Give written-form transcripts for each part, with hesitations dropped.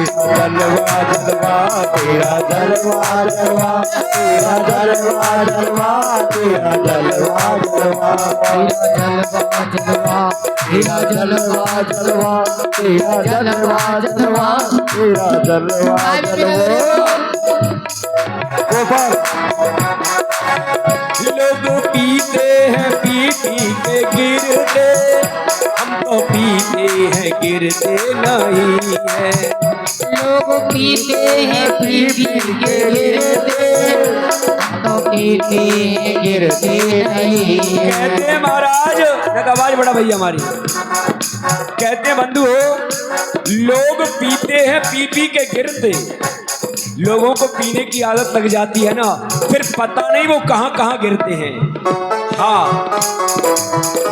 जलवा जलवा तेरा जलवा जलवा तेरा जलवा जलवा तेरा जलवा जलवा तेरा जलवा जलवा तेरा जलवा जलवा तेरा जलवा जलवा लोग पीते हैं पी पी के गिरते, हम तो पीते हैं गिरते नहीं है। लोग पीते हैं पी पी के गिरते, हम तो पीते हैं गिरते नहीं है। कहते महाराज आवाज बड़ा भैया हमारी, कहते बंधु हो लोग पीते हैं पी पी के गिरते, लोगों को पीने की आदत लग जाती है ना, फिर पता नहीं वो कहां कहां गिरते हैं। हाँ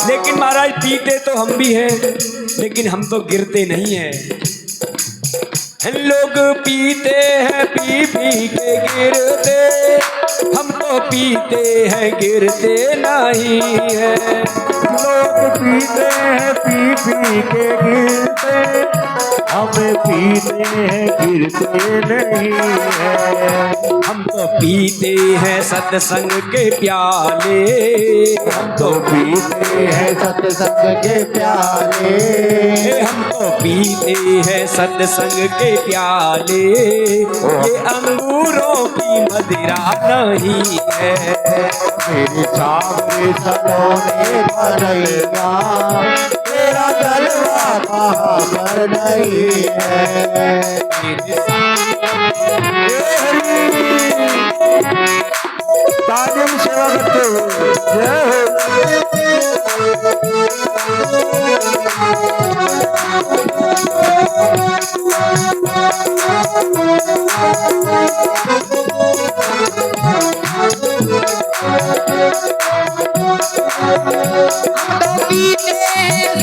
लेकिन महाराज पीते तो हम भी हैं, लेकिन हम तो गिरते नहीं हैं। लोग पीते हैं पी पी के गिरते, हम तो पीते हैं गिरते नहीं है। लोग पीते हैं पी पी के गिरते, हम पीते हैं गिरते नहीं है। हम तो पीते हैं सत्संग के प्याले, हम तो पीते हैं सत्संग के प्याले, हम तो पीते हैं सत्संग के प्याले। ये अंगूरों की मदिरा नहीं है, मेरे सामने सलोने भरैया, तेरा जलवा कहाँ पर नहीं है। ताजिम सेवा करते हुए जय हो।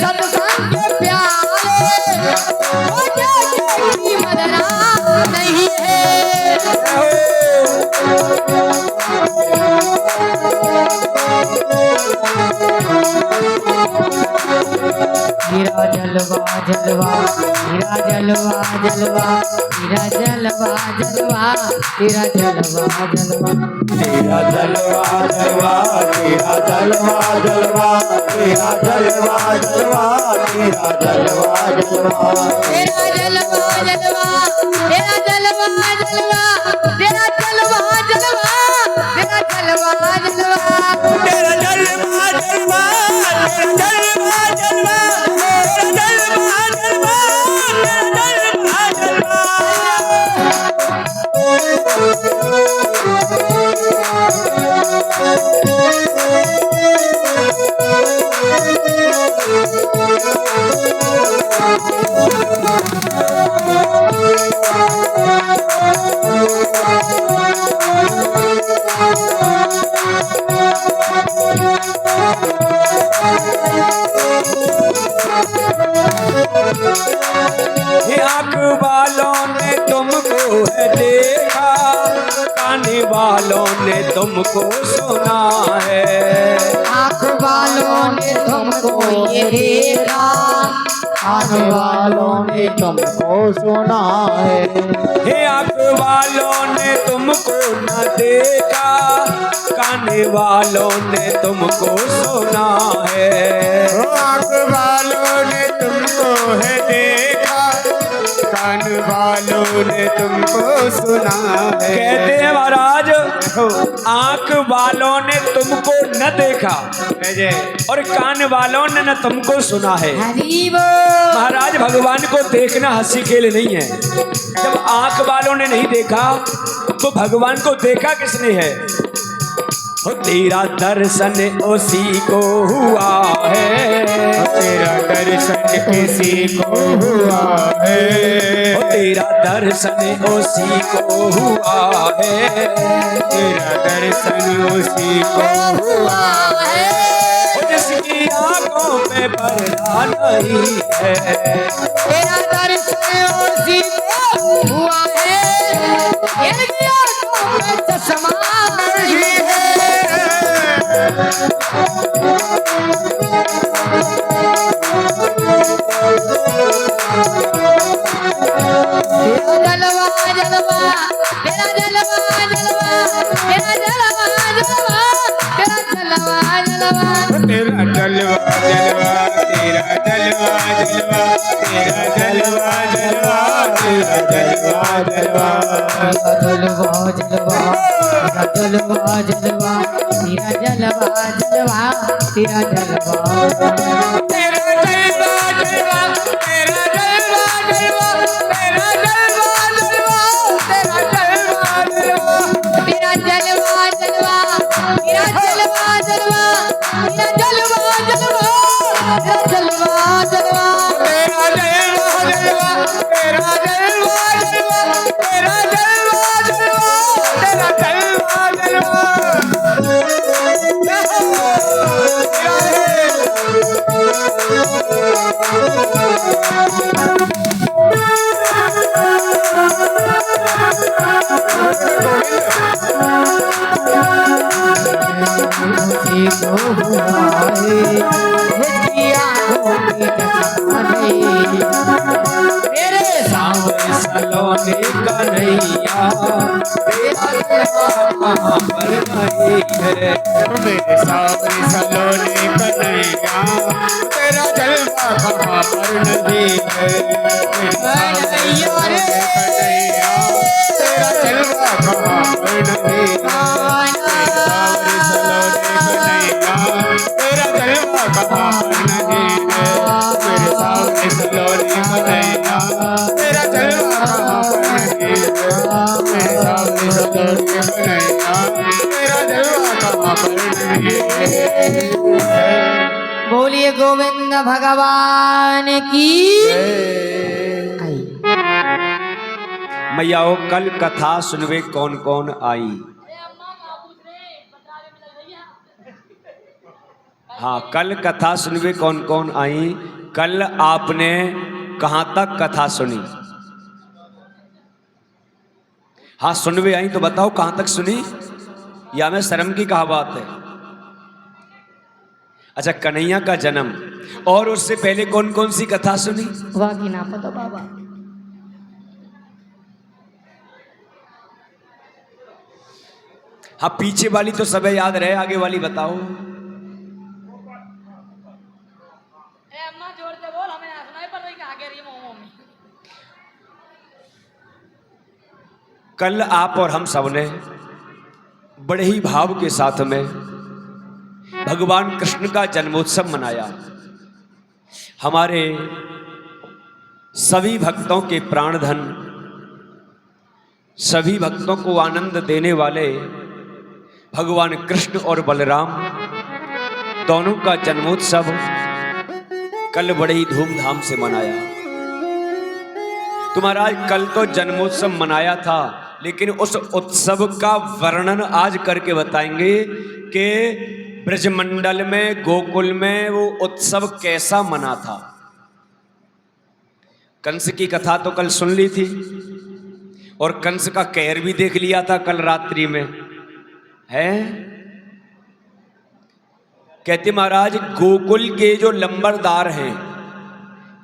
सत्संग के प्याले, की मदरा नहीं है। तेरा जलवा जलवा तेरा जलवा जलवा तेरा जलवा जलवा तेरा जलवा जलवा तेरा जलवा जलवा तेरा जलवा जलवा तेरा जलवा जलवा तेरा जलवा जलवा तेरा जलवा जलवा तेरा जलवा जलवा तेरा जलवा जलवा तेरा जलवा जलवा तेरा जलवा जलवा तेरा जलवा जलवा तेरा जलवा जलवा तेरा आँख वालों ने तुमको है देखा, कान वालों ने तुमको सुना है। आँख वालों ने तुमको ये देखा, कान वालों ने तुमको सुना है। हे आँख वालों ने तुमको न देखा, कान वालों ने तुमको सुना है। आँख वालों ने तुमको है देखा, कान वालों ने तुमको सुना है। कहते हैं महाराज आँख वालों ने तुमको न देखा और कान वालों ने न तुमको सुना है। महाराज भगवान को देखना हंसी खेल नहीं है। जब आँख वालों ने नहीं देखा तो भगवान को देखा किसने है? हो तेरा दर्शन उसी को हुआ है, तेरा दर्शन किसी को हुआ है। हो तेरा दर्शन उसी को हुआ है, तेरा दर्शन उसी को हुआ है। जिसकी आँखों में पर्दा नहीं है, तेरा दर्शन उसी को हुआ है, इनकी आँखों में चश्मा नहीं है। तेरा तेरा जलवा जलवा तेरा जलवा जलवा तेरा जलवा जलवा तेरा जलवा जलवा तेरा जलवा जलवा तेरा जलवा जलवा तेरा जलवा जलवा जलवा जलवा जलवा जलवा तेरा जलवा जलवा तेरा जलवा तेरा जलवा जलवा तेरा जलवा जलवा तेरा जलवा जलवा तेरा जलवा जलवा तेरा जलवा जलवा तेरा जलवा जलवा तेरा जलवा जलवा तेरा जलवा जलवा तेरा जलवा जलवा तेरा जलवा जलवा तेरा जलवा जलवा तेरा जलवा जलवा मेरे सांवरे सलोने कन्हैया तेरा जलवा कहाँ पर नहीं है मेरे सांवरे सलोने कन्हैया तेरा जलवा कहाँ पर नहीं है मेरे सांवरे सलोने कन्हैया तेरा जलवा कहाँ पर नहीं है मेरे सांवरे सलोने कन्हैया तेरा जलवा कहाँ पर नहीं है मेरे सांवरे सलोने कन्हैया तेरा जलवा कहाँ पर नहीं है बोलिए गोविंद भगवान की आई। मैयाओ कल कथा सुनवे कौन कौन आई। हाँ कल कथा सुनवे कौन कौन आई। कल आपने कहाँ तक कथा सुनी। हाँ सुनवे आई तो बताओ कहाँ तक सुनी या में शर्म की कहा बात है। अच्छा कन्हैया का जन्म और उससे पहले कौन कौन सी कथा सुनी। वाह की ना पता बाबा। हाँ पीछे वाली तो सब याद रहे आगे वाली बताओ। कल आप और हम सब ने बड़े ही भाव के साथ में भगवान कृष्ण का जन्मोत्सव मनाया। हमारे सभी भक्तों के प्राणधन सभी भक्तों को आनंद देने वाले भगवान कृष्ण और बलराम दोनों का जन्मोत्सव कल बड़े ही धूमधाम से मनाया। तो महाराज कल तो जन्मोत्सव मनाया था लेकिन उस उत्सव का वर्णन आज करके बताएंगे कि ब्रजमंडल में गोकुल में वो उत्सव कैसा मना था। कंस की कथा तो कल सुन ली थी और कंस का कहर भी देख लिया था कल रात्रि में है। कहते महाराज गोकुल के जो लंबरदार हैं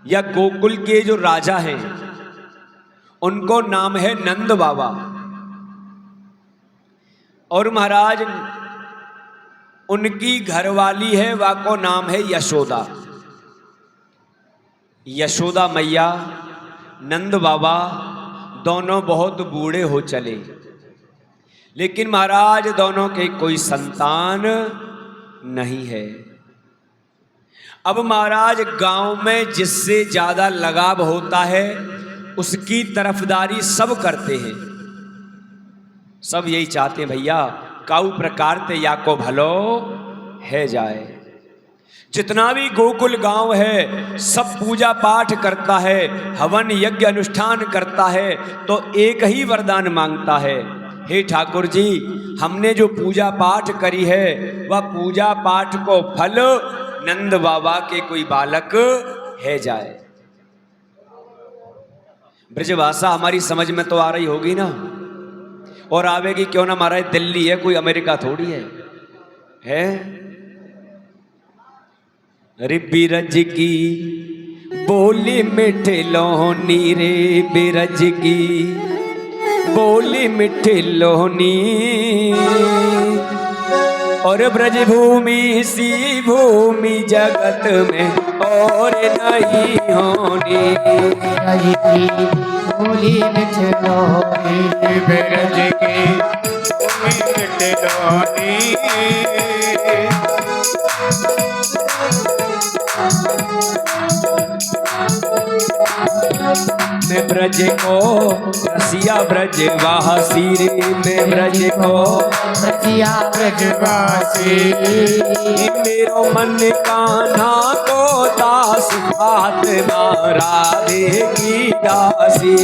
या गोकुल के जो राजा हैं उनको नाम है नंद बाबा। और महाराज उनकी घरवाली है वाको नाम है यशोदा। यशोदा मैया नंद बाबा दोनों बहुत बूढ़े हो चले लेकिन महाराज दोनों के कोई संतान नहीं है। अब महाराज गांव में जिससे ज्यादा लगाव होता है उसकी तरफदारी सब करते हैं। सब यही चाहते हैं भैया काऊ प्रकार ते या को भलो है जाए। जितना भी गोकुल गांव है सब पूजा पाठ करता है हवन यज्ञ अनुष्ठान करता है तो एक ही वरदान मांगता है हे ठाकुर जी हमने जो पूजा पाठ करी है वह पूजा पाठ को फल नंद बाबा के कोई बालक है जाए। ब्रजभाषा हमारी समझ में तो आ रही होगी ना और आवेगी क्यों ना। महाराज दिल्ली है कोई अमेरिका थोड़ी है? अरे बिरज की बोली मिठे लोनी रे बिरज की बोली मिठी लोनी, और ब्रज भूमि सी भूमि जगत में और नहीं होनी। ब्रज की बोली मिठी लोनी, ब्रज की भूमि मिठी लोनी। मैं ब्रज को रसिया ब्रजवासी रे, मैं ब्रज को रसिया ब्रजवासी। मेरो मन कान्हा को दास, आत्मा राधे की दासी।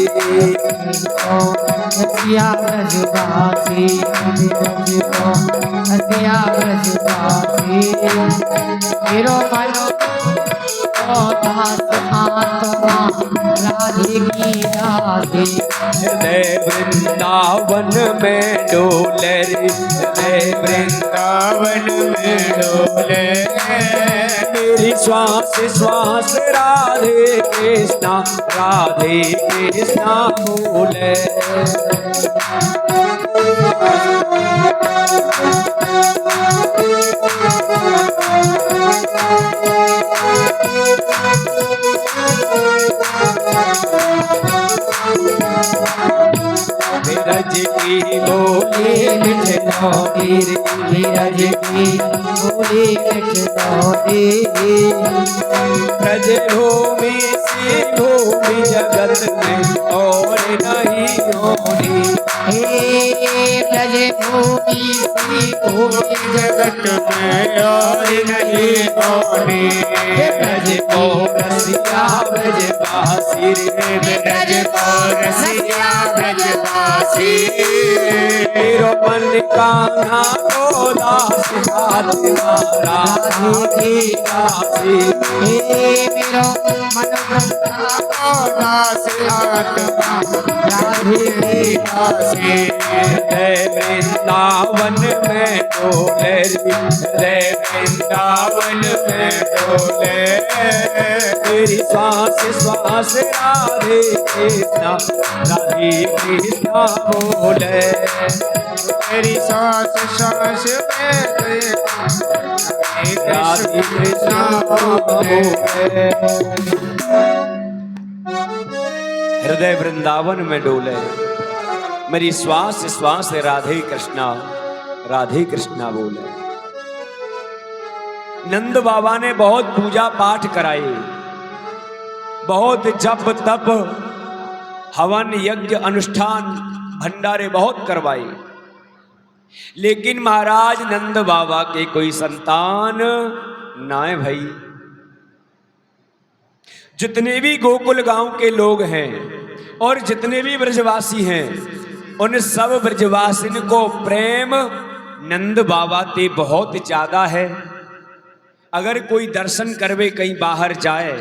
रसिया ब्रजवासी, ब्रज को रसिया ब्रजवासी। मेरो मन दास, आत्मा राधे की दासी। हृदय वृंदावन में डोले रे, हृदय वृंदावन में डोले। मेरी श्वास श्वास राधे कृष्णा, राधे कृष्णा बोले। ब्रज की बोली मिठी लोनी, ब्रज की बोली मिठी लोनी। ब्रज भूमि सी भूमि जगत में और नहीं होनी। हे ब्रज भूमि सी भूमि जगत में और नहीं होनी। ब्रज को रसिया ब्रजवासी रे, ब्रज को रसिया ब्रजवासी। मेरो मन कान्हा को दास, आत्मा राधे की दासी। हे मेरो मन कान्हा को दास, आत्मा राधे की दासी। हृदय वृंदावन में डोले रे, हृदय वृंदावन में डोले। तेरी श्वास श्वास राधे कृष्णा, राधे कृष्णा बोले। तेरी सांस सांस में राधे कृष्णा बोले। हृदय वृंदावन में डोले, मेरी श्वास श्वास राधे कृष्णा, राधे कृष्णा बोले। नंद बाबा ने बहुत पूजा पाठ कराए, बहुत जप तप हवन यज्ञ अनुष्ठान भंडारे बहुत करवाए, लेकिन महाराज नंद बाबा के कोई संतान ना है भाई। जितने भी गोकुल गांव के लोग हैं और जितने भी ब्रजवासी हैं, उन सब ब्रजवासिन को प्रेम नंद बाबा ते बहुत ज्यादा है। अगर कोई दर्शन करवे कहीं बाहर जाए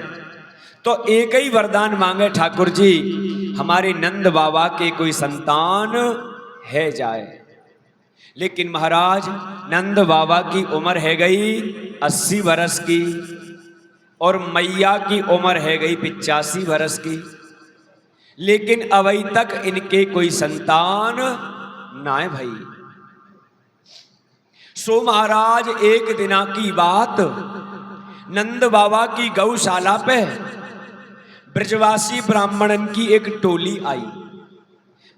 तो एक ही वरदान मांगे, ठाकुर जी हमारे नंद बाबा के कोई संतान है जाए। लेकिन महाराज नंद बाबा की उम्र है गई 80 वर्ष की और मैया की उम्र है गई 85 वर्ष की, लेकिन अभी तक इनके कोई संतान ना है भाई। सो महाराज एक दिना की बात, नंद बाबा की गौशाला पे ब्रजवासी ब्राह्मणन की एक टोली आई।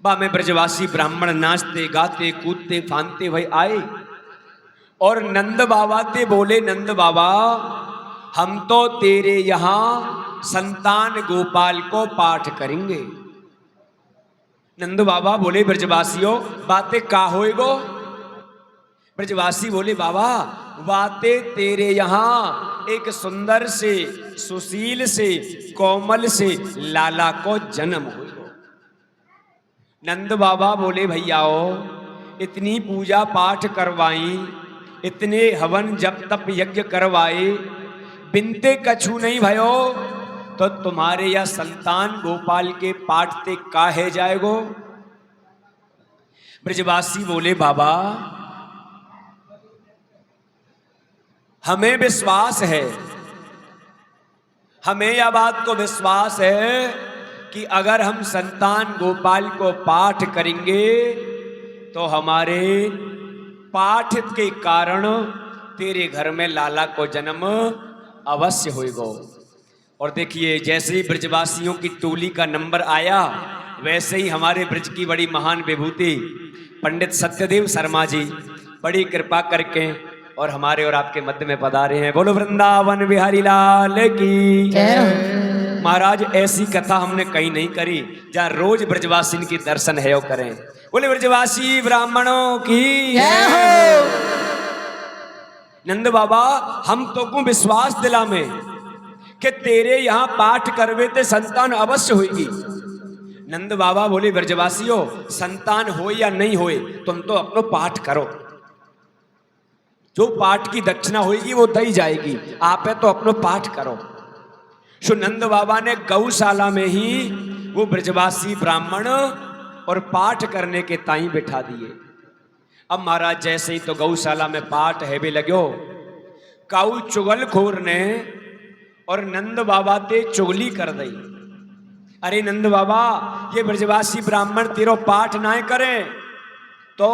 बा में ब्रजवासी ब्राह्मण नाचते गाते कूदते फानते भाई आए और नंद बाबा ते बोले, नंद बाबा हम तो तेरे यहां संतान गोपाल को पाठ करेंगे। नंद बाबा बोले, ब्रजवासियों बातें का होएगो? ब्रजवासी बोले, बाबा बातें तेरे यहाँ एक सुंदर से सुशील से कोमल से लाला को जन्म हुई। नंद बाबा बोले, भैयाओ इतनी पूजा पाठ करवाई, इतने हवन जप तप यज्ञ करवाए, बिनते कछु नहीं भयो, तो तुम्हारे या संतान गोपाल के पाठते काहे जाएगो? ब्रजवासी बोले, बाबा हमें विश्वास है, हमें यह बात को विश्वास है कि अगर हम संतान गोपाल को पाठ करेंगे तो हमारे पाठ के कारण तेरे घर में लाला को जन्म अवश्य होएगा। और देखिए, जैसे ही ब्रजवासियों की टोली का नंबर आया, वैसे ही हमारे ब्रज की बड़ी महान विभूति पंडित सत्यदेव शर्मा जी बड़ी कृपा करके और हमारे और आपके मध्य में पधारे हैं। बोलो वृंदावन बिहारी लाल की जय हो। महाराज, ऐसी कथा हमने कहीं नहीं करी जहाँ रोज ब्रजवासी की दर्शन है करें। बोले ब्रजवासी ब्राह्मणों की जय हो। नंद बाबा, हम तो को विश्वास दिला में कि तेरे यहाँ पाठ करवे ते संतान अवश्य होगी। नंद बाबा बोले ब्रजवासियों, संतान हो या नहीं होए, तुम तो अपनो पाठ करो। जो पाठ की दक्षिणा होगी वो दी जाएगी, आप है तो अपनो पाठ करो। सो नंद बाबा ने गौशाला में ही वो ब्रजवासी ब्राह्मण और पाठ करने के ताई बिठा दिए। अब महाराज जैसे ही तो गौशाला में पाठ है भी लगो, काऊ चुगलखोर ने और नंद बाबा ते चुगली कर दी। अरे नंद बाबा, ये ब्रजवासी ब्राह्मण तेरो पाठ ना करें तो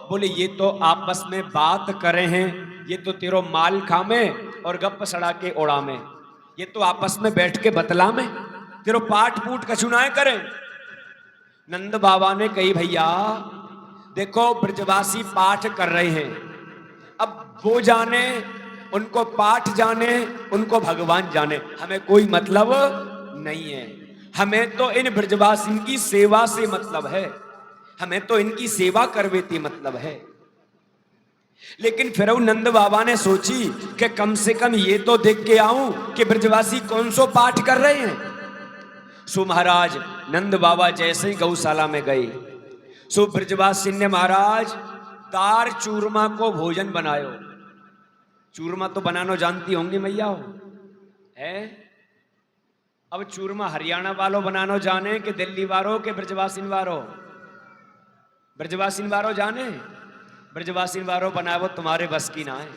बोले ये तो आपस में बात करे हैं, ये तो तेरो माल खामे और गप सड़ा के ओढ़ा में, ये तो आपस में बैठ के बतला में तेरो पाठ पूट कछु ना करें। नंद बाबा ने कही भैया देखो, ब्रजवासी पाठ कर रहे हैं, अब वो जाने, उनको पाठ जाने, उनको भगवान जाने, हमें कोई मतलब नहीं है। हमें तो इन ब्रजवासी की सेवा से मतलब है, हमें तो इनकी सेवा करवेती मतलब है। लेकिन फिर नंद बाबा ने सोची कि कम से कम ये तो देख के आऊं कि ब्रजवासी कौन सो पाठ कर रहे हैं। सो महाराज नंद बाबा जैसे ही गौशाला में गए, सो ब्रजवासी ने महाराज दार चूरमा को भोजन बनायो। चूरमा तो बनाना जानती होंगी मैया हो है। अब चूरमा हरियाणा वालों बनाना जाने कि दिल्ली वालों के ब्रजवासी वालों? ब्रजवासी वालों जाने, ब्रजवासी वालों बनाओ तुम्हारे बस की ना है।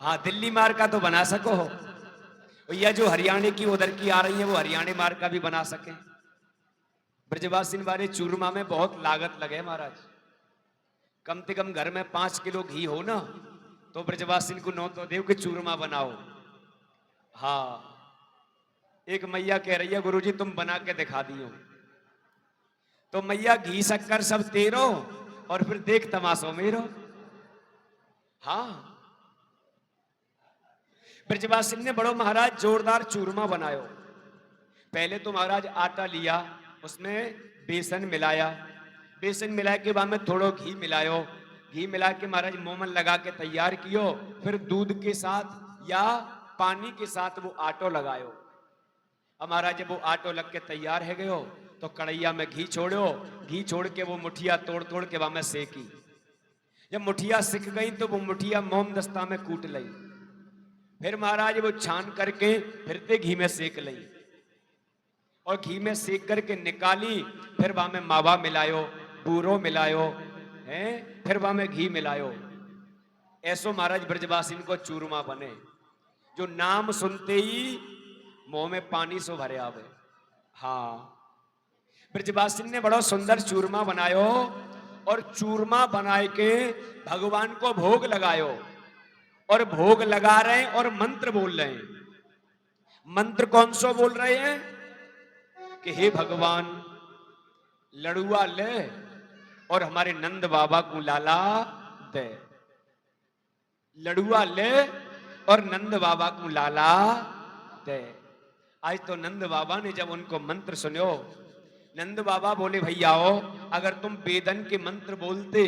हाँ, दिल्ली मार का तो बना सको हो, या जो हरियाणा की उधर की आ रही है वो हरियाणा मार का भी बना सके। ब्रजवासी वाले चूरमा में बहुत लागत लगे महाराज। कम से कम घर में 5 किलो घी हो ना तो ब्रजवासी को नौ तो देव के चूरमा बनाओ। हाँ, एक मैया कह रही है गुरुजी तुम बना के दिखा दियो, तो मैया घी शक्कर सब तेरो और फिर देख तमाशो मेरो। हाँ, ब्रजवासी ने बड़ो महाराज जोरदार चूरमा बनायो। पहले तो महाराज आटा लिया, उसमें बेसन मिलाया, बेसन मिलाए के बाद में थोड़ो घी मिलायो, घी मिला के महाराज मोमन लगा के तैयार कियो। फिर दूध के साथ या पानी के साथ वो आटो लगायो। अब महाराज जब वो आटो लग के तैयार है गयो तो कढ़ैया में घी छोड़ो, घी छोड़ के वो मुठिया तोड़ तोड़ के वहां में सेकी। जब मुठिया सिक गई तो वो मुठिया मोम दस्ता में कूट लई। फिर महाराज वो छान करके फिर ते घी में सेक लई और घी में सेक करके निकाली। फिर वहां में मावा मिलायो, बूरो मिलायो है, फिर वहां में घी मिलायो। ऐसो महाराज ब्रजवासी को चूरमा बने, जो नाम सुनते ही मुंह में पानी सो भरे आवे। हाँ, ब्रजवासी ने बड़ा सुंदर चूरमा बनायो और चूरमा बनाए के भगवान को भोग लगायो। और भोग लगा रहे हैं और मंत्र बोल रहे हैं। मंत्र कौन सो बोल रहे हैं कि हे भगवान लड़ुआ ले और हमारे नंद बाबा को लाला दे। लड़ुआ ले और नंद बाबा को लाला दे। आज तो नंद बाबा ने जब उनको मंत्र सुनो, नंद बाबा बोले भैयाओ, अगर तुम वेदन के मंत्र बोलते,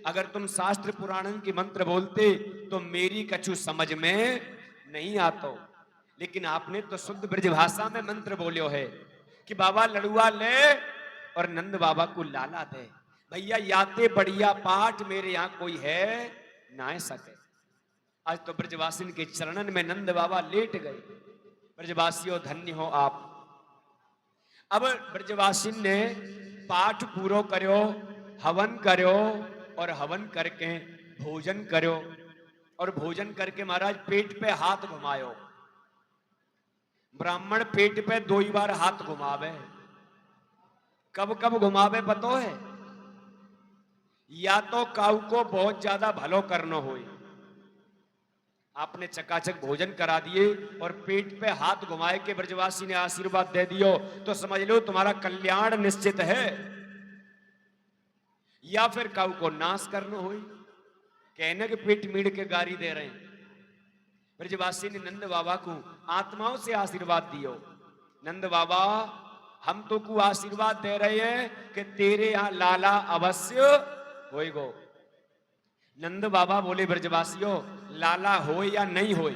अगर तुम शास्त्र पुराणन के मंत्र बोलते तो मेरी कछु समझ में नहीं आता। लेकिन आपने तो शुद्ध ब्रज भाषा में मंत्र बोलियो है कि बाबा लड़ुआ ले और नंद बाबा को लाला दे। भैया याते बढ़िया पाठ मेरे यहाँ कोई है ना सके। आज तो ब्रजवासी के चरणन में नंद बाबा लेट गए। ब्रजवासियों धन्य हो आप। अब ब्रजवासी ने पाठ पूरो करो, हवन करो और हवन करके भोजन करो और भोजन करके महाराज पेट पे हाथ घुमायो। ब्राह्मण पेट पे 2 ही बार हाथ घुमावे। कब कब घुमावे पतो है? या तो काऊ को बहुत ज्यादा भलो करना हो, आपने चकाचक भोजन करा दिए और पेट पे हाथ घुमाए के ब्रजवासी ने आशीर्वाद दे दियो तो समझ लो तुम्हारा कल्याण निश्चित है। या फिर काऊ को नाश करना हो, कहने के पेट मीड़ के गारी दे रहे हैं। ब्रजवासी ने नंद बाबा को आत्माओं से आशीर्वाद दियो, नंद बाबा हम तो को आशीर्वाद दे रहे हैं कि तेरे यहां लाला अवश्य होएगो। नंद बाबा बोले ब्रजवासियों लाला हो या नहीं हो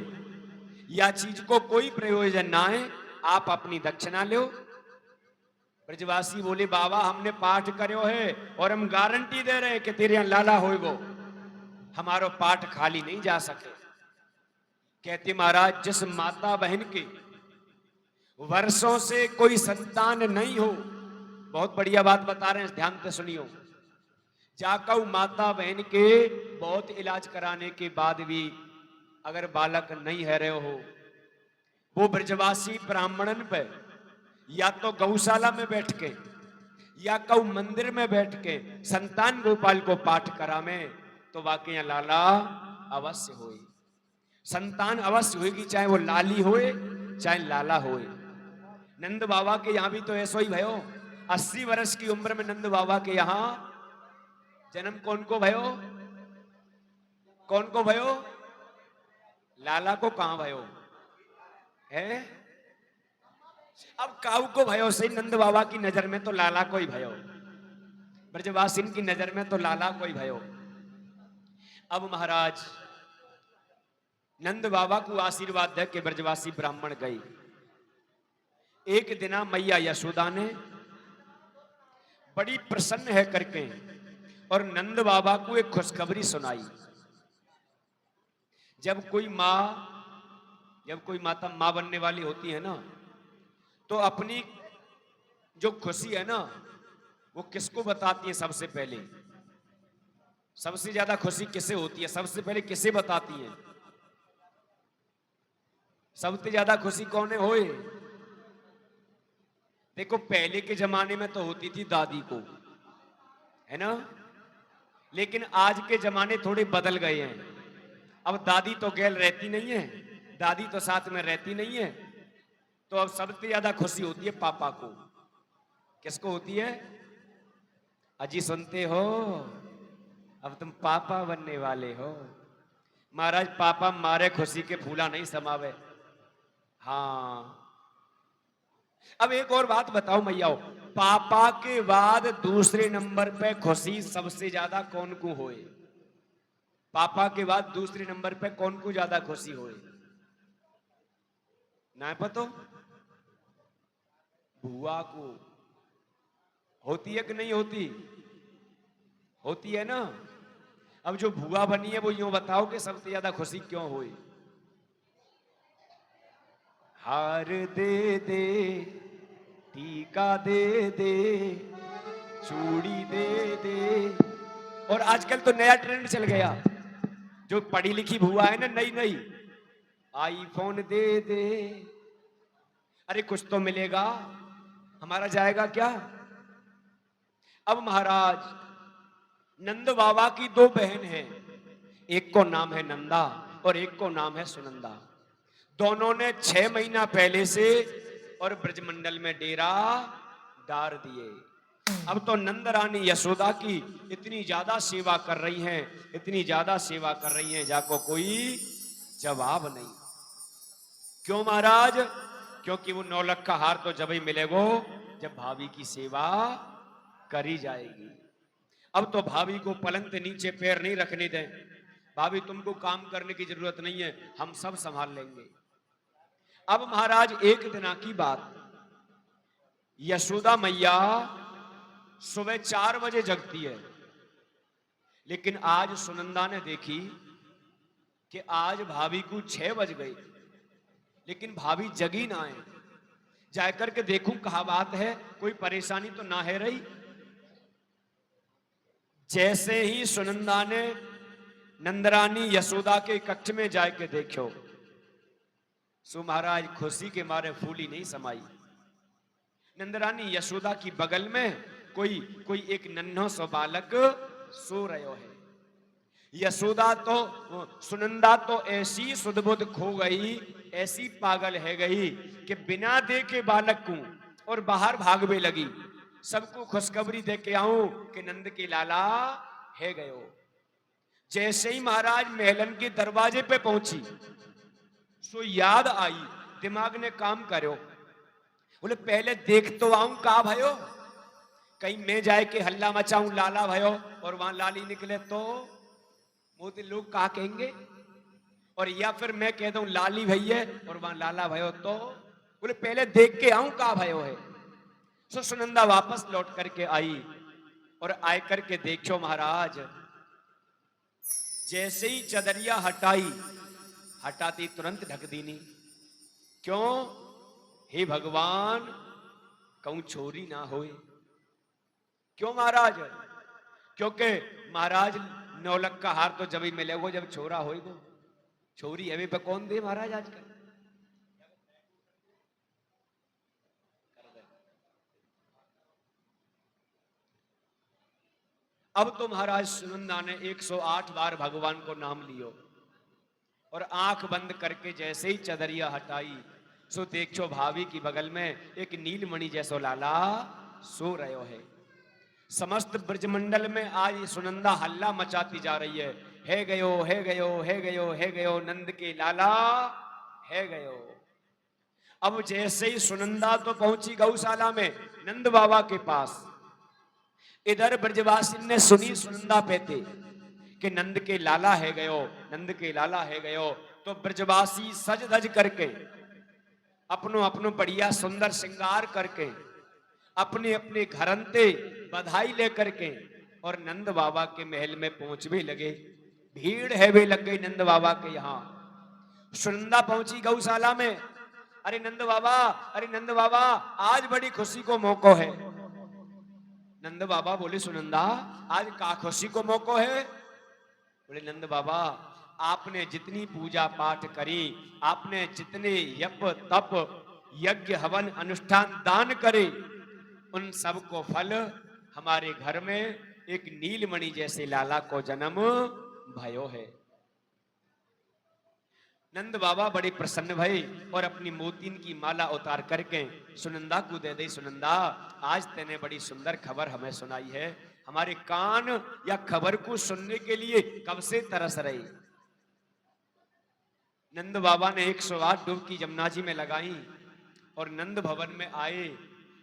या चीज को कोई प्रयोजन ना है, आप अपनी दक्षिणा लो। ब्रजवासी बोले बाबा हमने पाठ करो है और हम गारंटी दे रहे हैं कि तेरे यहां लाला होएगो, हमारो पाठ खाली नहीं जा सके। कहते महाराज जिस माता बहन के वर्षों से कोई संतान नहीं हो, बहुत बढ़िया बात बता रहे हैं ध्यान से सुनियो, जाकऊ माता बहन के बहुत इलाज कराने के बाद भी अगर बालक नहीं है रहे हो, वो ब्रजवासी ब्राह्मणन पे या तो गौशाला में बैठ के या कऊ मंदिर में बैठ के संतान गोपाल को पाठ करावे तो वाकई लाला अवश्य होए, संतान अवश्य होगी, चाहे वो लाली होए चाहे लाला होए। नंद बाबा के यहां भी तो ऐसा ही भयो, 80 वर्ष की उम्र में नंद बाबा के यहां जन्म कौन को भयो? कौन को भयो? लाला को कहां भयो है? अब काऊ को भयो से नंद बाबा की नजर में तो लाला को ही भयो, ब्रजवासिन की नजर में तो लाला को ही भयो। अब महाराज नंद बाबा को आशीर्वाद दे के ब्रजवासी ब्राह्मण गई। एक दिना मैया यशोदा ने बड़ी प्रसन्न है करके और नंद बाबा को एक खुशखबरी सुनाई। जब कोई माता मां बनने वाली होती है ना, तो अपनी जो खुशी है ना वो किसको बताती है? सबसे पहले सबसे ज्यादा खुशी किसे होती है? सबसे पहले किसे बताती है? सबसे ज्यादा खुशी कौन है होए? देखो पहले के जमाने में तो होती थी दादी को, है ना, लेकिन आज के जमाने थोड़े बदल गए हैं। अब दादी तो गैल रहती नहीं है, दादी तो साथ में रहती नहीं है, तो अब सबसे ज्यादा खुशी होती है पापा को। किसको होती है? अजी सुनते हो, अब तुम पापा बनने वाले हो। महाराज पापा मारे खुशी के फूला नहीं समावे। हाँ अब एक और बात बताओ मैयाओ, पापा के बाद दूसरे नंबर पे खुशी सबसे ज्यादा कौन को होए? पापा के बाद दूसरे नंबर पे कौन को ज्यादा खुशी होए? ना पतो? बुआ को होती है कि नहीं होती? होती है ना। अब जो बुआ बनी है वो यूं बताओ कि सबसे ज्यादा खुशी क्यों हुई? हार दे दे, टीका दे दे, चूड़ी दे दे, और आजकल तो नया ट्रेंड चल गया, जो पढ़ी लिखी बुआ है ना नई नई, आईफोन दे दे। अरे कुछ तो मिलेगा, हमारा जाएगा क्या? अब महाराज नंद बाबा की 2 बहन हैं, एक को नाम है नंदा और एक को नाम है सुनंदा। दोनों ने 6 महीना पहले से और ब्रजमंडल में डेरा डार दिए। अब तो नंद रानी यशोदा की इतनी ज्यादा सेवा कर रही हैं, इतनी ज्यादा सेवा कर रही हैं, जाको कोई जवाब नहीं। क्यों महाराज? क्योंकि वो 9 लाख का हार तो जब ही मिलेगो जब भाभी की सेवा करी जाएगी। अब तो भाभी को पलंग के नीचे पैर नहीं रखने दें, भाभी तुमको काम करने की जरूरत नहीं है, हम सब संभाल लेंगे। अब महाराज एक दिना की बात, यशोदा मैया सुबह 4 बजे जगती है, लेकिन आज सुनंदा ने देखी कि आज भाभी को 6 बज गई, लेकिन भाभी जगी ना है। जाकर के देखूं कहा बात है, कोई परेशानी तो ना है रही। जैसे ही सुनंदा ने नंदरानी यशोदा के कक्ष में जाके देखो सो महाराज खुशी के मारे फूली नहीं समाई। नंदरानी यशोदा की बगल में कोई एक नन्हो सो बालक सो रहो है। यशोदा तो सुनंदा तो ऐसी सुधबुध खो गई, ऐसी पागल है गई कि बिना देखे बालक को और बाहर भागवे लगी। सबको खुशखबरी दे के आऊं कि नंद के लाला है गयो। जैसे ही महाराज महलन के दरवाजे पे पहुंची, सो याद आई, दिमाग ने काम करो। बोले पहले देख तो आऊं का भयो, कहीं मैं जाए के हल्ला मचाऊं लाला भयो और वहां लाली निकले तो मोते लोग का कहेंगे, और या फिर मैं कह दूं लाली भैया और वहां लाला भयो तो। बोले पहले देख के आऊं का भयो है। सो सुनंदा वापस लौट करके आई और आए करके देखो महाराज, जैसे ही चदरिया हटाती तुरंत ढक दीनी। क्यों? हे भगवान, कहूं छोरी ना होए। क्यों महाराज? क्योंकि महाराज नौलख का हार तो जब ही मिलेगो जब छोरा होएगो। छोरी अभी पे कौन दे महाराज आजकल। अब तो महाराज सुनंदा ने 108 बार भगवान को नाम लियो और आंख बंद करके जैसे ही चदरिया हटाई, सो देखो भाभी की बगल में एक नीलमणि जैसो लाला सो रहो है। समस्त ब्रजमंडल में आज सुनंदा हल्ला मचाती जा रही है गयो, है गयो, है गयो, है गयो, नंद के लाला है गयो। अब जैसे ही सुनंदा तो पहुंची गौशाला में नंद बाबा के पास, इधर ब्रजवासी ने सुनी सुनंदा पेते कि नंद के लाला है गयो, नंद के लाला है गयो। तो ब्रजवासी सज धज करके अपनो बढ़िया सुंदर श्रृंगार करके अपने अपने घरंते बधाई लेकर के और नंद बाबा के महल में पहुंचने लगे। भीड़ है वे लग गई नंद बाबा के यहाँ। सुनंदा पहुंची गौशाला में, अरे नंद बाबा, अरे नंद बाबा, आज बड़ी खुशी को मौका है। नंद बाबा बोले सुनंदा आज का खुशी को मौका है? बोले नंद बाबा, आपने जितनी पूजा पाठ करी, आपने जितने यप तप यज्ञ हवन अनुष्ठान दान करे, उन सब को फल हमारे घर में एक नीलमणि जैसे लाला को जन्म भयो है। नंद बाबा बड़े प्रसन्न भई और अपनी मोतीन की माला उतार करके सुनंदा को दे दे। सुनंदा, आज तेने बड़ी सुंदर खबर हमें सुनाई है। हमारे कान या खबर को सुनने के लिए कब से तरस रही। नंद बाबा ने 108 डुबकी जमुना जी में लगाई और नंद भवन में आए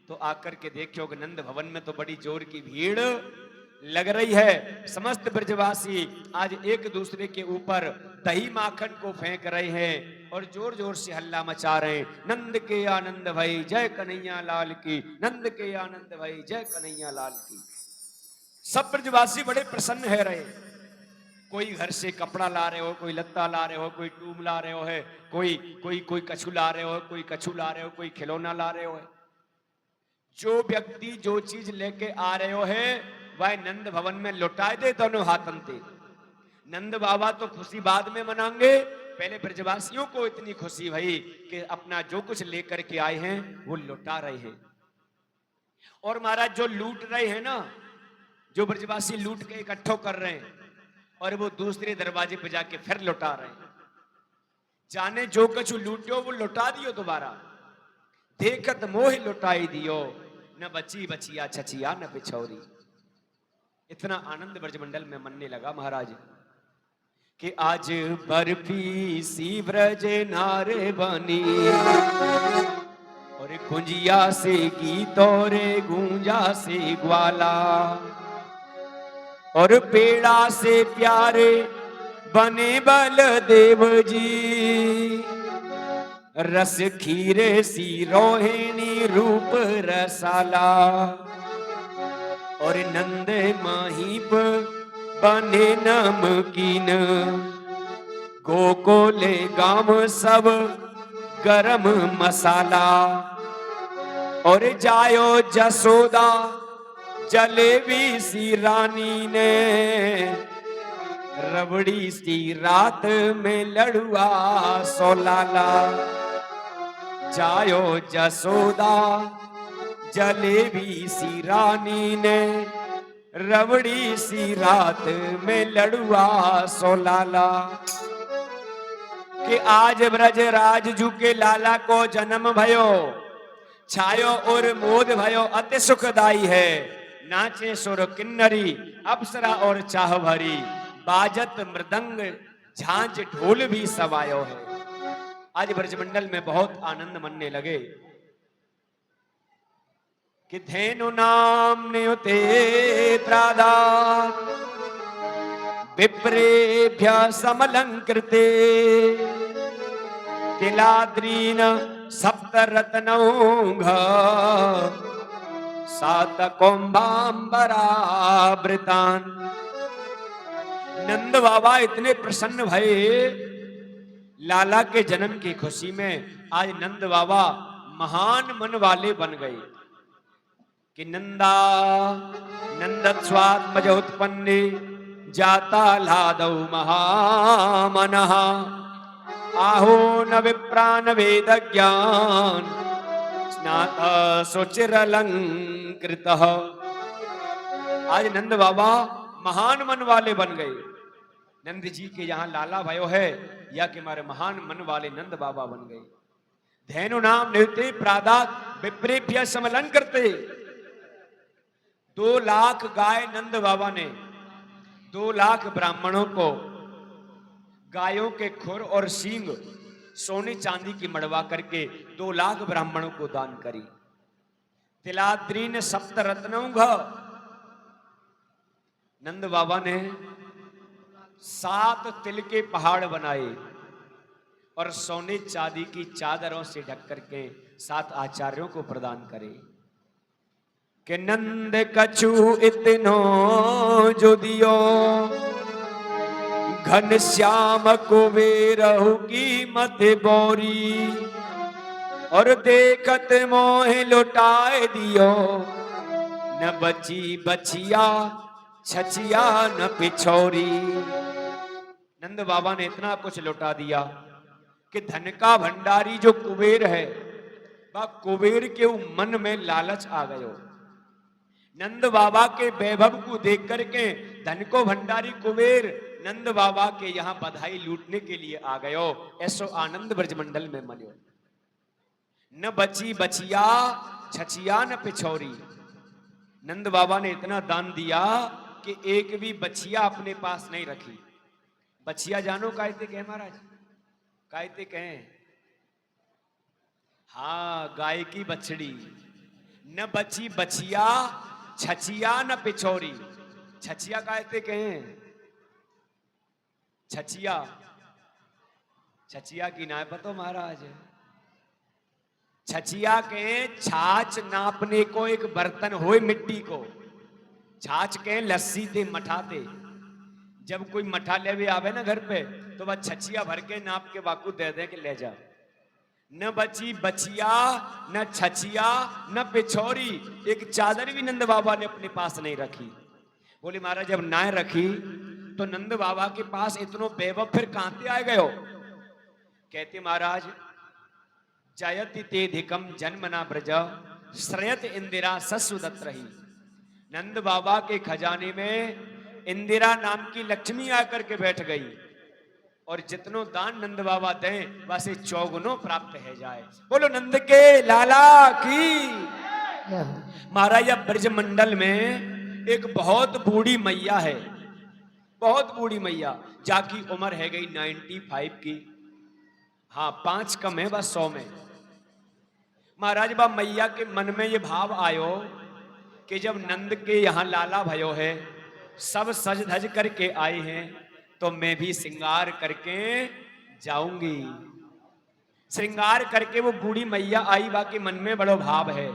तो आकर के देखो कि नंद भवन में तो बड़ी जोर की भीड़ लग रही है। समस्त ब्रजवासी आज एक दूसरे के ऊपर दही माखन को फेंक रहे हैं और जोर जोर से हल्ला मचा रहे हैं। नंद के आनंद भाई जय कन्हैया लाल की, नंद के आनंद भाई जय कन्हैया लाल की। सब ब्रजवासी बड़े प्रसन्न है रहे। कोई घर से कपड़ा ला रहे हो, कोई लत्ता ला रहे हो, कोई टूब ला रहे हो है, कोई कछु ला रहे हो, कोई कछु ला रहे हो, कोई खिलौना ला रहे हो है। जो व्यक्ति जो चीज लेके आ रहे हो है वह नंद भवन में लुटाए दे दोनों हाथन ते। नंद बाबा तो खुशी बाद में मनाएंगे, पहले ब्रजवासियों को इतनी खुशी भई कि अपना जो कुछ लेकर के आए हैं वो लुटा रहे हैं। और महाराज जो लूट रहे हैं ना, जो ब्रजवासी लूट के इकट्ठो कर रहे हैं और वो दूसरे दरवाजे पे जाके फिर लुटा रहे हैं। जाने जो कुछ लूटो वो लुटा दियो दोबारा। देखत मोह लुटाई दियो, न बची बचिया छचिया न बिछौरी। इतना आनंद ब्रजमंडल में मनने लगा महाराज कि आज बर्फी सी ब्रज नारे बनी और कुंजिया से गीतों रे गूंजा से ग्वाला और पेड़ा से प्यारे बने बलदेव जी। रस खीरे सी रोहिणी रूप रसाला और नंद माहीप बने नमकीन। गोकुले गांव सब गरम मसाला और जायो जसोदा जलेबी सी रानी ने। रबड़ी सी रात में लड़ुआ सोलाला जायो जसोदा, जलेबी सी रानी ने, रबड़ी सी रात में लड़ुआ सो लाला। कि आज ब्रज राजजू के लाला को जन्म भयो, छायो और मोद भयो अति सुखदाई है। नाचे सुर किन्नरी अप्सरा और चाह भरी, बाजत मृदंग झांझ ढोल भी सवायो है। आज ब्रजमंडल में बहुत आनंद मनने लगे कि धेनु नाम नियुते त्रादात, विप्रेभ्य समलंकृते, तिलाद्रीन सप्तरत्नौघ, सातकोम्बाम्बरावृतान। नंद बाबा इतने प्रसन्न भये लाला के जन्म की खुशी में। आज नंद बाबा महान मन वाले बन गए कि नंदा नंदस्वात्मज उत्पन्ने, जाता लादौ महामनः, आहो न विप्रान वेद ज्ञान, स्नाता सुचिरलंकृत। आज नंद बाबा महान मन वाले बन गए। नंद जी के यहाँ लाला भयो है या कि हमारे महान मन वाले नंद बाबा बन गए। धेनु नाम नियुते प्रादात, विप्रेभ्य समलन करते। 2 लाख गाय नंद बाबा ने 2 लाख ब्राह्मणों को गायों के खुर और सींग सोने चांदी की मड़वा करके 2 लाख ब्राह्मणों को दान करी। तिलाद्रीन सप्तरत्नौघ, नंद बाबा ने 7 तिल के पहाड़ बनाए और सोने चांदी की चादरों से ढक करके 7 आचार्यों को प्रदान करे। कि नंद कछु इतनो जो दियो, घन श्याम कुबेरहु की मत बोरी, और देखत मोह लुटाए दियो, न बची बचिया छचिया न पिछोरी। नंद बाबा ने इतना कुछ लुटा दिया कि धन का भंडारी जो कुबेर है, वह कुबेर के मन में लालच आ गयो। नंद बाबा के वैभव को देख करके धन को भंडारी कुबेर नंद बाबा के यहाँ बधाई लूटने के लिए आ गयो। ऐसो आनंद ब्रजमंडल में मनियो। न बची बचिया छचिया न पिछोरी। नंद बाबा ने इतना दान दिया कि एक भी बचिया अपने पास नहीं रखी। बचिया जानो कहते कहे महाराज, कहते कहे हाँ गाय की बछड़ी। न बची बचिया छचिया न पिछोरी। छचिया कहते कहे, छचिया छचिया की ना पतो महाराज। छचिया के छाछ नापने को एक बर्तन होए मिट्टी को, छाछ के लस्सी थे मठाते। जब कोई मठा ले आवे ना घर पे तो वह छचिया भर के नाप के बाकू दे दे के ले जा। न बची बचिया न छचिया न पिछोरी। एक चादर भी नंद बाबा ने अपने पास नहीं रखी। बोले महाराज जब ना रखी तो नंद बाबा के पास इतनो वैभव फिर कहां से आ गयो। कहते महाराज जयति ते धिकम जन्मना ब्रज, श्रयत इंदिरा ससुदत रही। नंद बाबा के खजाने में इंदिरा नाम की लक्ष्मी आकर के बैठ गई और जितनो दान नंद बाबा दें वैसे चौगुनो प्राप्त है जाए। बोलो नंद के लाला की। महाराज ब्रज मंडल में एक बहुत बूढ़ी मैया है, बहुत बूढ़ी मैया, जाकी उम्र है गई 95 की। हाँ 5 कम है बस 100 में। महाराज बा मैया के मन में ये भाव आयो कि जब नंद के यहाँ लाला भयो है, सब सज धज करके आए हैं, तो मैं भी श्रृंगार करके जाऊंगी। श्रृंगार करके वो बूढ़ी मैया आई, बाकी मन में बड़ो भाव है।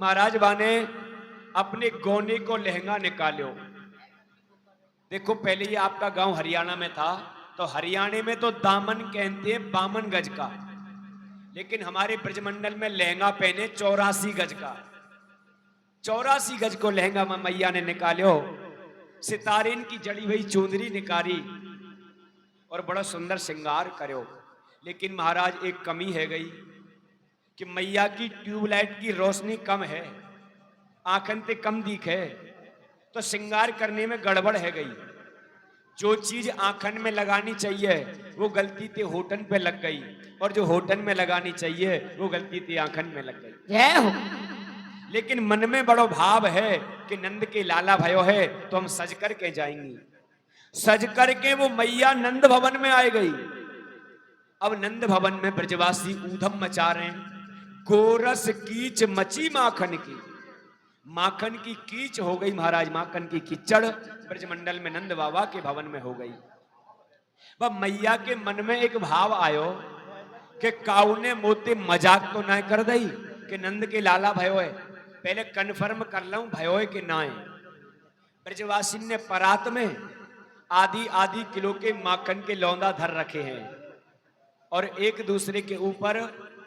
महाराज बा ने अपने गोने को लहंगा निकालो। देखो पहले ये आपका गांव हरियाणा में था, तो हरियाणा में तो दामन कहते हैं 52 गज का, लेकिन हमारे ब्रजमंडल में लहंगा पहने 84 गज का। 84 गज को लहंगा मैया ने निकालो। सितारेन की जड़ी हुई चुंदरी निकारी और बड़ा सुंदर श्रृंगार करो। लेकिन महाराज एक कमी है गई कि मैया की ट्यूबलाइट की रोशनी कम है, आंखन ते कम दिखे, तो श्रृंगार करने में गड़बड़ है गई। जो चीज आंखन में लगानी चाहिए वो गलती ते होठन पे लग गई, और जो होठन में लगानी चाहिए वो गलती ते आंखन में लग गई। जय हो। लेकिन मन में बड़ो भाव है कि नंद के लाला भयो है तो हम सज करके जाएंगी। सज करके वो मैया नंद भवन में आ गई। अब नंद भवन में ब्रजवासी ऊधम मचा रहे हैं। गोरस कीच मची माखन की, माखन की कीच हो गई महाराज, माखन की कीचड़ ब्रजमंडल में नंद बाबा के भवन में हो गई। वह मैया के मन में एक भाव आयो कि काऊ ने मोते मजाक तो ना कर दई कि नंद के लाला भयो है, पहले कन्फर्म कर लूं भयो है कि ना है। ब्रजवासी ने परात में आधी आधी किलो के माखन के लौंदा धर रखे हैं और एक दूसरे के ऊपर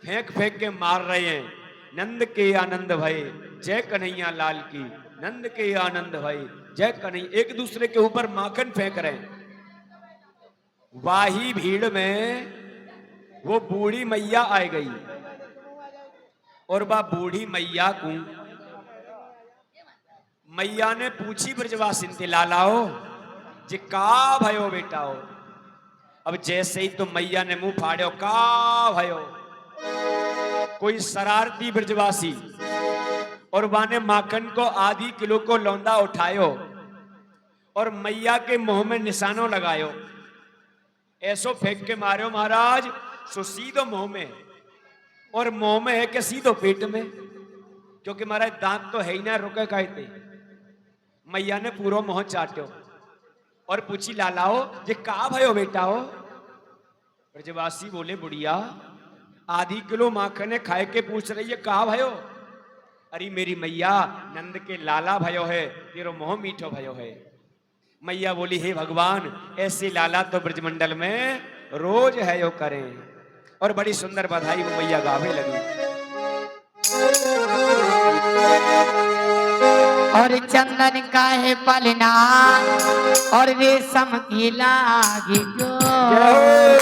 फेंक फेंक के मार रहे हैं। नंद के आनंद भय जय कन्हैया लाल की, नंद के आनंद भय जय कन्हैया, एक दूसरे के ऊपर माखन फेंक रहे हैं। वाही भीड़ में वो बूढ़ी मैया आ गई और वह बूढ़ी मैया को मैया ने पूछी ब्रजवासी से, लालाओ जे का भयो बेटा हो। अब जैसे ही तो मैया ने मुंह फाड़ो, का भयो। कोई शरारती ब्रजवासी और वाने माखन को आधी किलो को लौंदा उठायो और मैया के मुंह में निशानों लगायो, ऐसो फेंक के मारो महाराज, सो सीधो मुंह में, और मुंह में है कि सीधो पेट में, क्योंकि महाराज दांत तो है ही ना, रुके कहते। मैया ने पूरा मुंह चाट्यो और पूछी, लालाओ ये का भयो बेटा हो। ब्रजवासी बोले, बुढ़िया आधी किलो माखन खाए के पूछ रही है, का भयो। अरे मेरी मैया नंद के लाला भयो है, तेरो मोह मीठो भयो है। मैया बोली, हे भगवान ऐसे लाला तो ब्रजमंडल में रोज है यो करें। और बड़ी सुंदर बधाई वो मैया गावे लगी। और चंदन का है पलना और रेशम की लागी डोर,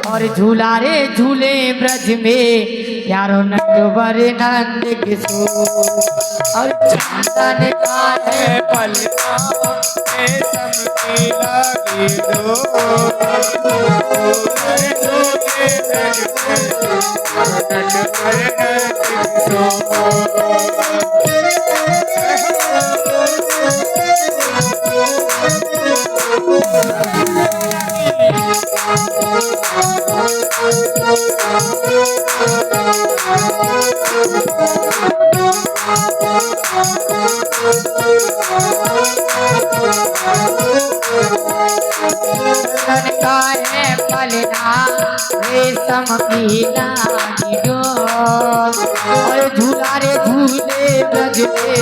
और झूला रे झूले ब्रज में प्यारो नटवर नंद किशोर। और चंदन का है पलना रेशम की लागी डोर, झूले ब्रज में नटवर नंद किशोर। का है पलना रेशम की लागी डोर, और झूला रे झूले ब्रज में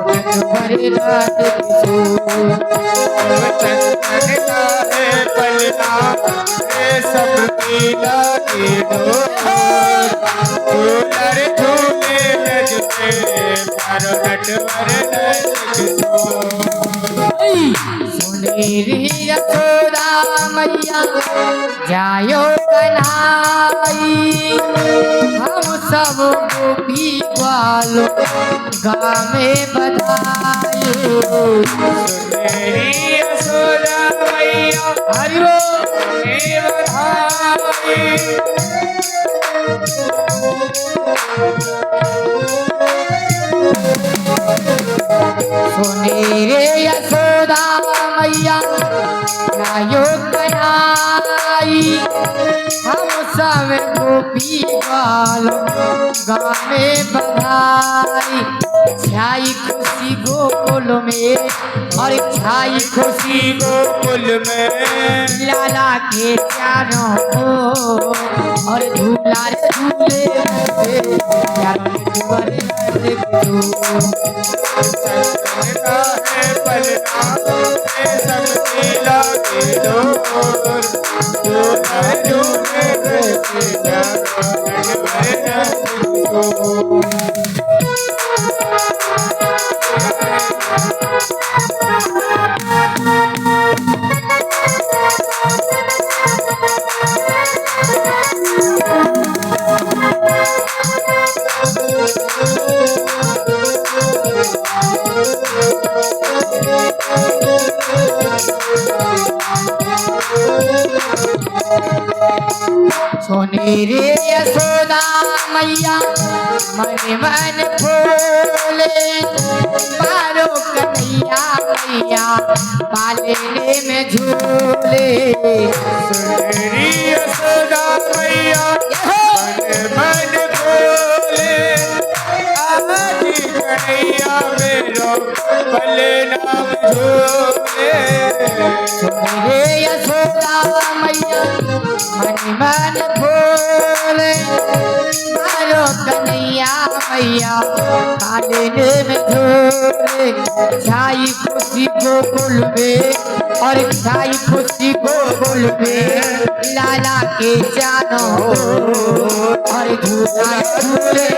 नटवर नंद किशोर। चंदन का है पलना रेशम की लागी डोर, झूलर झूले ब्रज में प्यारो नटवर नंद किशोर। सुनेरी यशोदा मैया जायो कन्हाई, हम सब गोपी वालों गावे बधाई। सुनेरी यशोदा मैया हरि बोल। हे बधाई। सुनेरे यशोदा मैया जायो कन्हाई, हम सब गोपी वालों गावे बधाई। छाई खुशी गोकुल में और छाई खुशी गोकुल में लाला के चारों ओर, और झूला रे झूले प्यारो नटवर नंद किशोर। चंदन का है पलना रेशम की लागी डोर, झूलर झूले ब्रज में प्यारो नटवर नंद किशोर। सोनेरे यशोदा मैया मन मन फूले मारो कन्हैया मैया पालेने में झूले सुनहरी यशोदा मैया मन मन बोले आज कन्हैया मेरो भले नाम झूले सोनेरे यशोदा मैया मन मन फूले मारो कन्हैया मैया पालेने में झूले छाई खुशी गोकुल में और छाई खुशी गोकुल में लाला के जानो और झूला झूले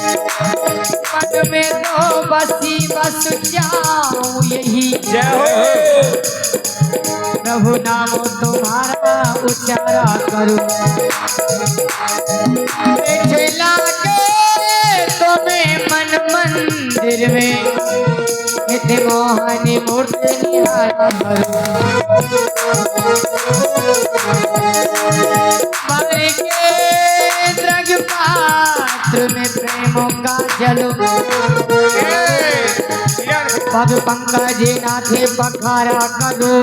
मन में तो बसी बस जाऊं यही जय हो प्रभु नाम तुम्हारा उच्चारा करूं लागे तुम्हें मन मंदिर में नित्य मोहनी मूर्ति निहारा करूं मर के द्रग पात्र में प्रेमों का जलो पद पंकज नाथे पखारा करो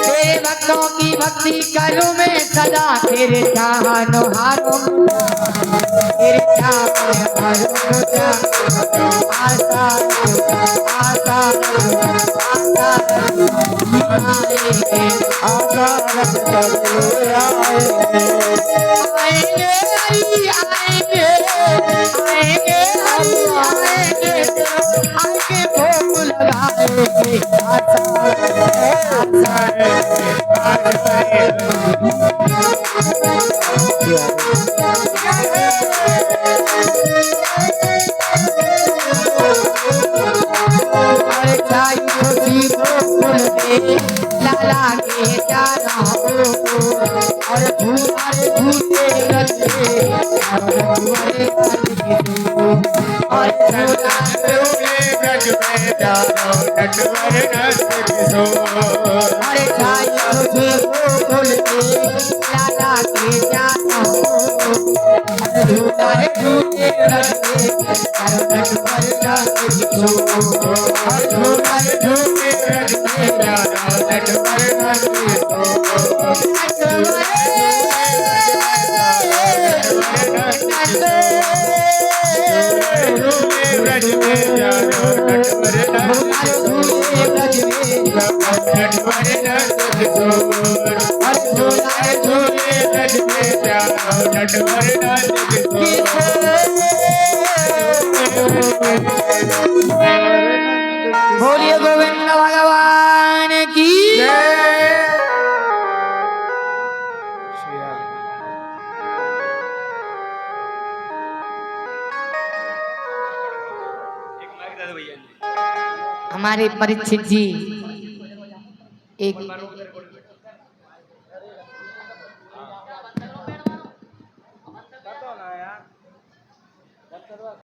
तेरे भक्तों की भक्ति करूं मैं सदा तेरे चाहनो हारो तेरे चाहनो हारो आशा आशा आशा आएंगे आएंगे आएंगे आएंगे भोग लगाएंगे अरे चाई खुशी गोकुल में लाला के जाना और झूले झूले गले और झूला अरे चाई खुशी गोकुल में लाला के जाना और झूला झूले गले बोलिए गोविंद भगवान की हमारे परीक्षित जी एक